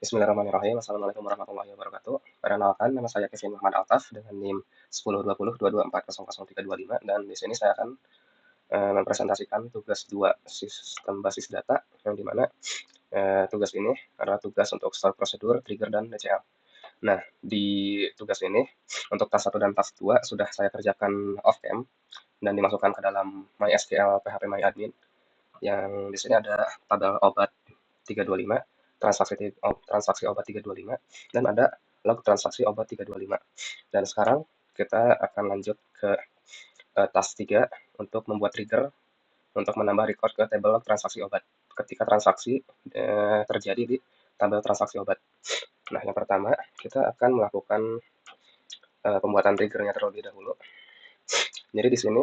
Bismillahirrahmanirrahim. Assalamualaikum warahmatullahi wabarakatuh. Perkenalkan, nama saya Kevin Muhammad Altaf dengan NIM 10202224000325 dan di sini saya akan mempresentasikan tugas 2 sistem basis data yang dimana tugas ini adalah tugas untuk start prosedur, trigger, dan DCL. Nah, di tugas ini untuk task 1 dan task 2 sudah saya kerjakan off-cam dan dimasukkan ke dalam MySQL PHP MyAdmin yang di sini ada tabel obat 325, transaksi obat 325, dan ada log transaksi obat 325. Dan sekarang kita akan lanjut ke task 3 untuk membuat trigger untuk menambah record ke tabel log transaksi obat ketika transaksi terjadi di tabel transaksi obat. Nah, yang pertama kita akan melakukan pembuatan triggernya terlebih dahulu. Jadi di sini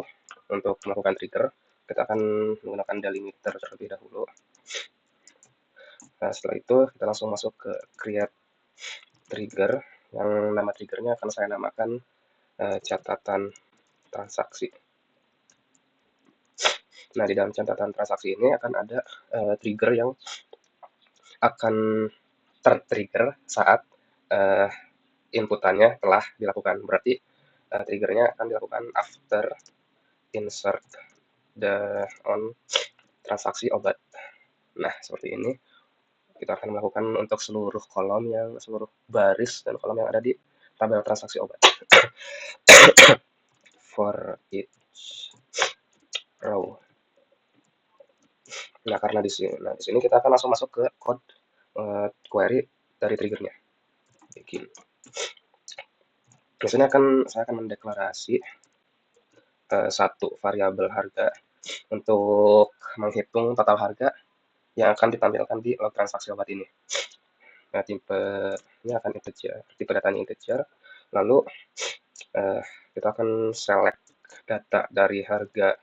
untuk melakukan trigger kita akan menggunakan delimiter terlebih dahulu. Nah, setelah itu kita langsung masuk ke create trigger, yang nama triggernya akan saya namakan catatan transaksi. Nah, di dalam catatan transaksi ini akan ada trigger yang akan tertrigger saat inputannya telah dilakukan. Berarti triggernya akan dilakukan after insert the on transaksi obat. Nah, seperti ini. Kita akan melakukan untuk seluruh baris dan kolom yang ada di tabel transaksi obat. For each row. Nah, karena di sini kita akan langsung masuk ke code query dari triggernya. Bikin. Di sini saya akan mendeklarasi satu variabel harga untuk menghitung total harga yang akan ditampilkan di log transaksi obat ini. Nah, tipenya akan integer, tipe datanya integer. Lalu kita akan select data dari harga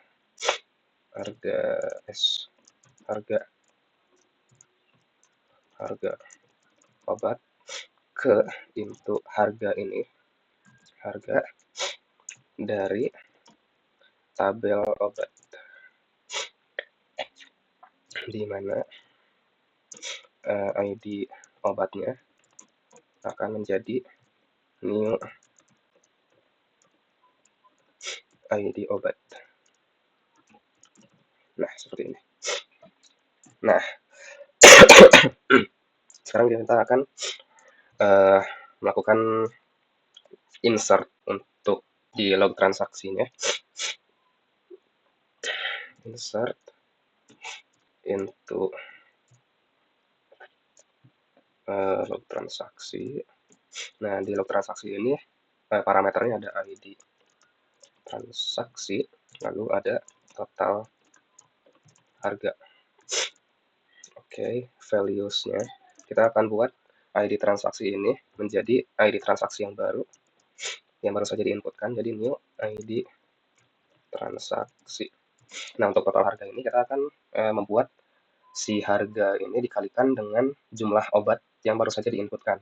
obat ke into harga ini, harga dari tabel obat, di mana ID obatnya akan menjadi new ID obat. Nah, seperti ini. Nah, sekarang kita akan melakukan insert untuk di log transaksinya. Insert into log transaksi. Nah, di log transaksi ini parameternya ada ID transaksi, lalu ada total harga. Oke, values-nya kita akan buat ID transaksi ini menjadi ID transaksi yang baru saja diinputkan, jadi new ID transaksi. Nah, untuk total harga ini kita akan membuat si harga ini dikalikan dengan jumlah obat yang baru saja diinputkan.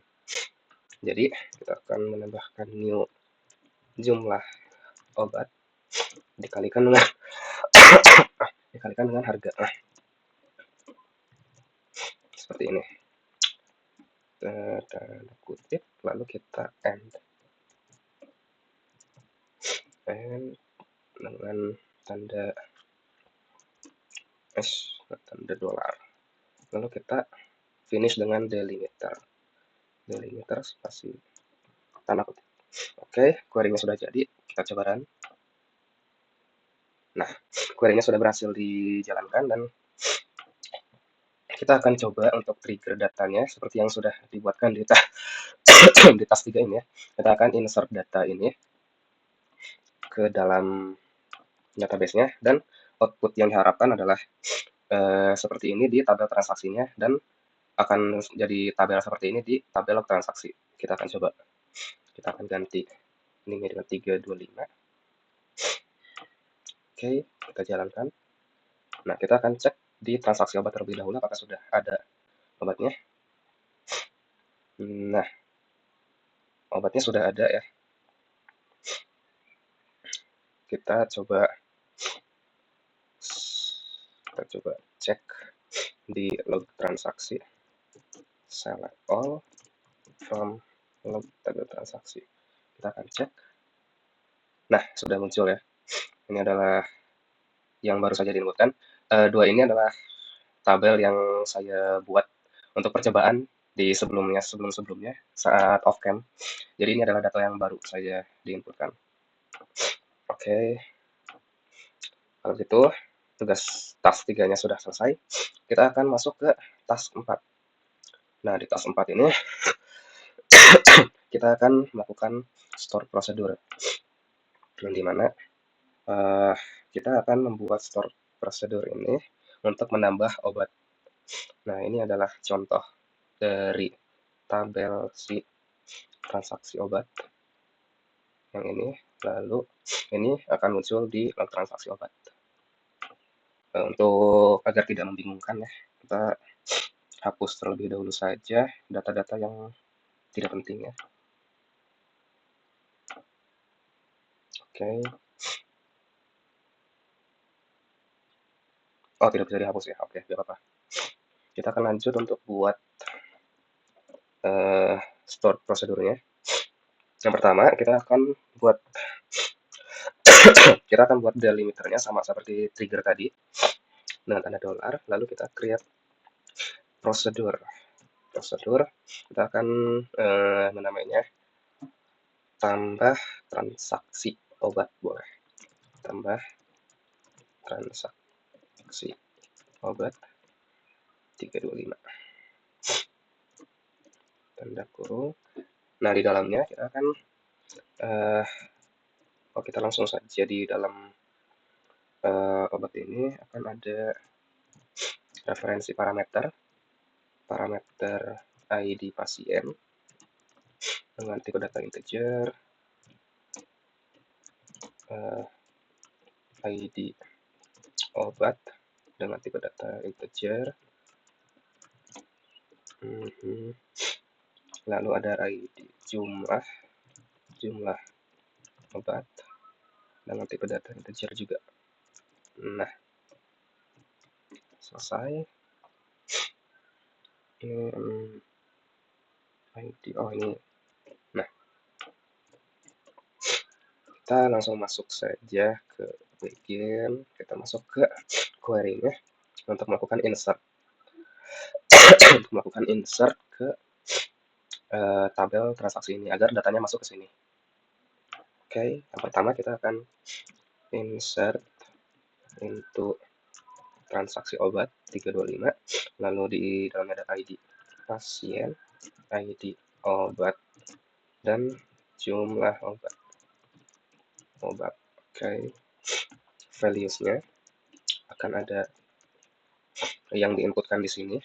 Jadi kita akan menambahkan new jumlah obat dikalikan dengan harga. Seperti ini. Tanda kutip, lalu kita end dengan tanda $. Lalu kita finish dengan delimiter spasi tanda kutip. Oke, query-nya sudah jadi, kita coba run. Nah, query-nya sudah berhasil dijalankan dan kita akan coba untuk trigger datanya seperti yang sudah dibuatkan di task 3 ini ya. Kita akan insert data ini ke dalam database-nya dan output yang diharapkan adalah seperti ini di tabel transaksinya dan akan jadi tabel seperti ini di tabel log transaksi. Kita akan coba. Kita akan ganti ini dengan 325. Oke, kita jalankan. Nah, kita akan cek di transaksi obat terlebih dahulu apakah sudah ada obatnya. Nah, obatnya sudah ada ya. Kita coba cek di log transaksi select all from log tabel transaksi. Kita akan cek. Nah, sudah muncul ya. Ini adalah yang baru saja diinputkan. Dua ini adalah tabel yang saya buat untuk percobaan di sebelum-sebelumnya saat off cam. Jadi ini adalah data yang baru saja diinputkan. Oke. Kalau gitu, tugas task 3-nya sudah selesai. Kita akan masuk ke task 4. Nah, di task 4 ini kita akan melakukan store prosedur. Yang dimana kita akan membuat store prosedur ini untuk menambah obat. Nah, ini adalah contoh dari tabel si transaksi obat yang ini, lalu ini akan muncul di log transaksi obat. Untuk agar tidak membingungkan ya, kita hapus terlebih dahulu saja data-data yang tidak penting ya. Oke. Oh, tidak bisa dihapus ya. Oke, tidak apa-apa. Kita akan lanjut untuk buat store prosedurnya. Yang pertama, kita akan buat delimiternya sama seperti trigger tadi dengan tanda dolar, lalu kita create prosedur. Kita akan menamainya tambah transaksi obat, boleh. Tambah transaksi obat 325. Tanda kurung. Nah, di dalamnya kita akan kita langsung saja di dalam obat ini akan ada referensi parameter ID pasien dengan tipe data integer, ID obat dengan tipe data integer, lalu ada ID jumlah obat dengan tipe data integer juga. Nah, selesai. Ini ID, oh ini. Nah, kita langsung masuk saja ke bagian, kita masuk ke query-nya untuk melakukan insert. Untuk melakukan insert ke tabel transaksi ini agar datanya masuk ke sini. Oke, yang pertama kita akan insert into transaksi obat 325, lalu di dalamnya ada ID pasien, ID obat, dan jumlah obat. Oke, values-nya akan ada yang diinputkan di sini.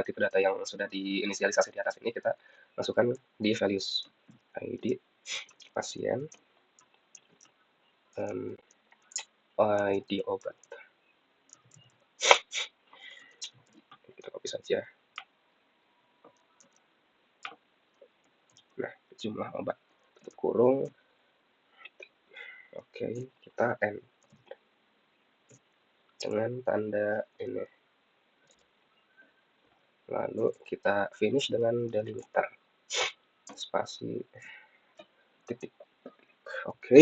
Tipe data yang sudah diinisialisasi di atas ini kita masukkan di values ID pasien, ID obat. Kita copy saja. Nah, jumlah obat tutup kurung. Oke, kita end dengan tanda ini. Lalu kita finish dengan delimiter spasi titik. Oke.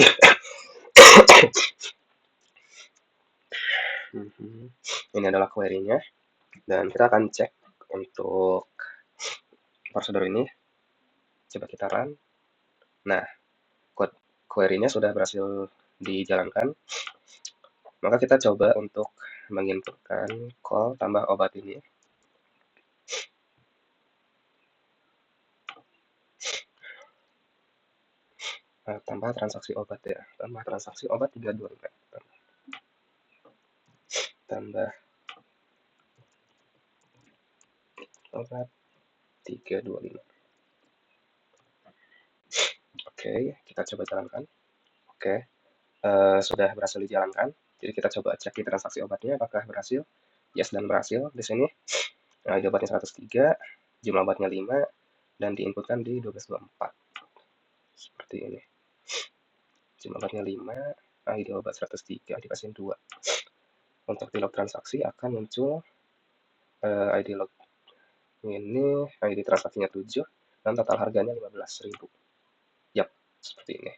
Ini adalah query-nya, dan kita akan cek untuk prosedur ini. Coba kita run. Nah, query-nya sudah berhasil dijalankan. Maka kita coba untuk menginputkan call tambah obat ini. Tambah transaksi obat ya. Tambah transaksi obat 325. Tambah obat 325. Oke, kita coba jalankan. Oke, sudah berhasil dijalankan. Jadi kita coba cek di transaksi obatnya apakah berhasil. Yes, dan berhasil di sini. ID obatnya 103, jumlah obatnya 5, dan diinputkan di 1224. Seperti ini. Jumlah obatnya 5, ID obat 103, ID pasien 2. Untuk di log transaksi akan muncul ID log Ini ID transaksinya 7 dan total harganya 15.000. Yap, seperti ini.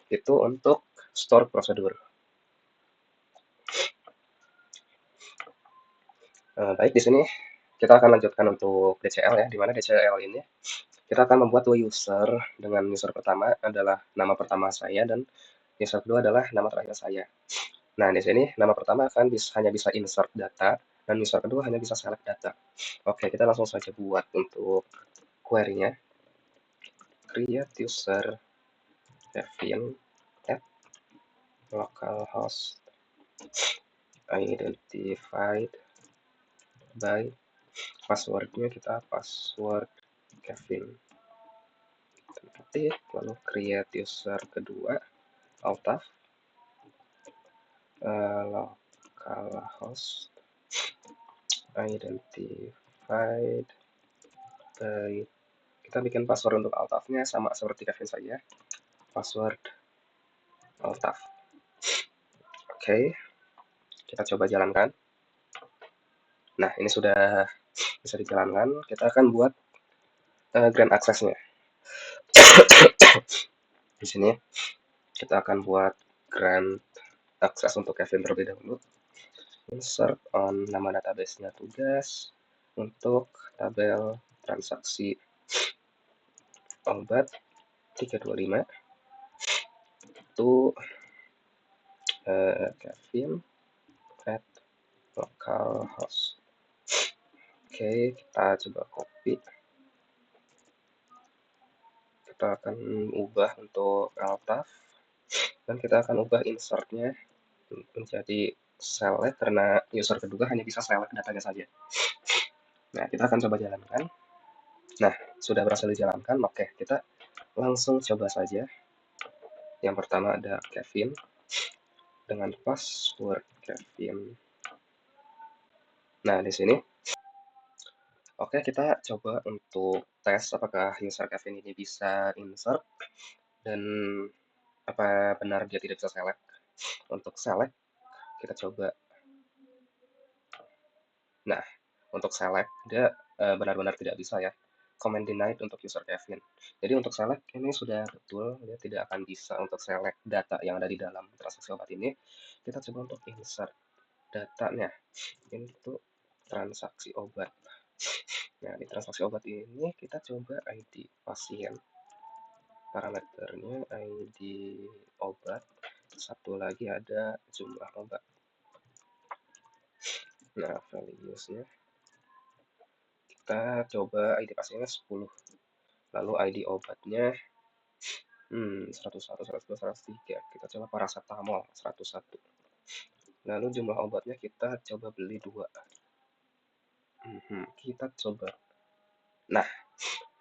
Itu untuk store prosedur. Baik, di sini kita akan lanjutkan untuk DCL ya, di mana DCL ini kita akan membuat dua user dengan user pertama adalah nama pertama saya dan user kedua adalah nama terakhir saya. Nah, di sini nama pertama akan hanya bisa insert data dan user kedua hanya bisa select data. Oke, kita langsung saja buat untuk query-nya. Create user Kevin at localhost identified by passwordnya kita password Kevin ketik, lalu create user kedua alt localhost identified by, kita bikin password untuk alt-nya sama seperti Kevin saja, password alt. Oke, kita coba jalankan. Nah, ini sudah bisa dijalankan. Kita akan buat grant access-nya. Di sini kita akan buat grant access untuk Kevin terlebih dahulu. Insert on nama database-nya tugas untuk tabel transaksi obat 325 itu Kevin at localhost. Oke, kita coba copy. Kita akan ubah untuk alt dan kita akan ubah insertnya menjadi select karena user kedua hanya bisa select datanya saja. Nah, kita akan coba jalankan. Nah, sudah berhasil dijalankan. Oke, kita langsung coba saja. Yang pertama ada Kevin dengan password Kevin. Nah, di sini oke, kita coba untuk tes apakah user Kevin ini bisa insert dan apa benar dia tidak bisa select. Untuk select kita coba. Nah, untuk select dia benar-benar tidak bisa ya. Comment denied untuk user Kevin. Jadi untuk select ini sudah betul, dia tidak akan bisa untuk select data yang ada di dalam transaksi obat ini. Kita coba untuk insert datanya untuk transaksi obat. Nah, di transaksi obat ini kita coba ID pasien. Parameternya ID obat. Satu lagi ada jumlah obat. Nah, values-nya kita coba ID pasiennya 10. Lalu ID obatnya 101, 102, 103. Kita coba paracetamol 101. Lalu jumlah obatnya kita coba beli 2. Kita coba. Nah,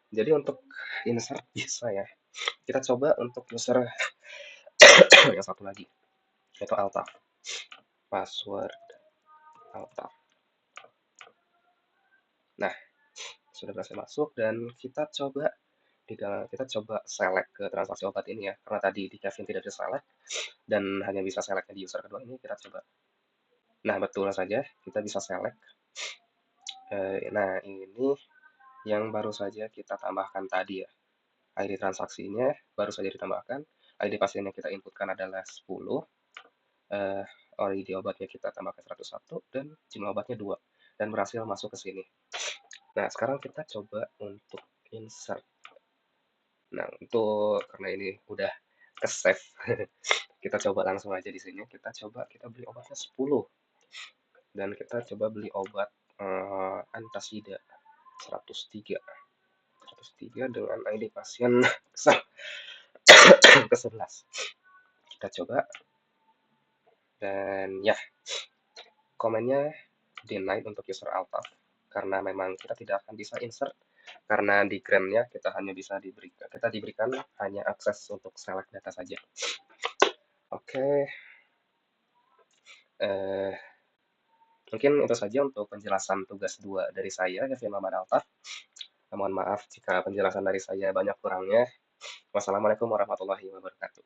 jadi untuk insert bisa ya. Kita coba untuk user yang satu lagi, yaitu alt password alt. Nah, sudah berhasil masuk dan kita coba kita coba select ke transaksi obat ini ya, karena tadi di Kevin tidak bisa select dan hanya bisa select di user kedua ini, kita coba. Nah, betul saja kita bisa select. Nah, ini yang baru saja kita tambahkan tadi ya. ID transaksinya baru saja ditambahkan. ID pasien yang kita inputkan adalah 10. ID obatnya kita tambahkan 101 dan jumlah obatnya 2 dan berhasil masuk ke sini. Nah, sekarang kita coba untuk insert. Nah, untuk karena ini udah ke save, kita coba langsung aja di sini. Kita coba kita beli obatnya 10 dan kita coba beli obat antasida 103 dengan ID pasien ke 11. Kita coba dan ya, komennya denied untuk user alt karena memang kita tidak akan bisa insert karena di grant-nya kita diberikan hanya akses untuk select data saja. Oke. Mungkin itu saja untuk penjelasan tugas 2 dari saya, Kevin Muhammad Altaf. Mohon maaf jika penjelasan dari saya banyak kurangnya. Wassalamualaikum warahmatullahi wabarakatuh.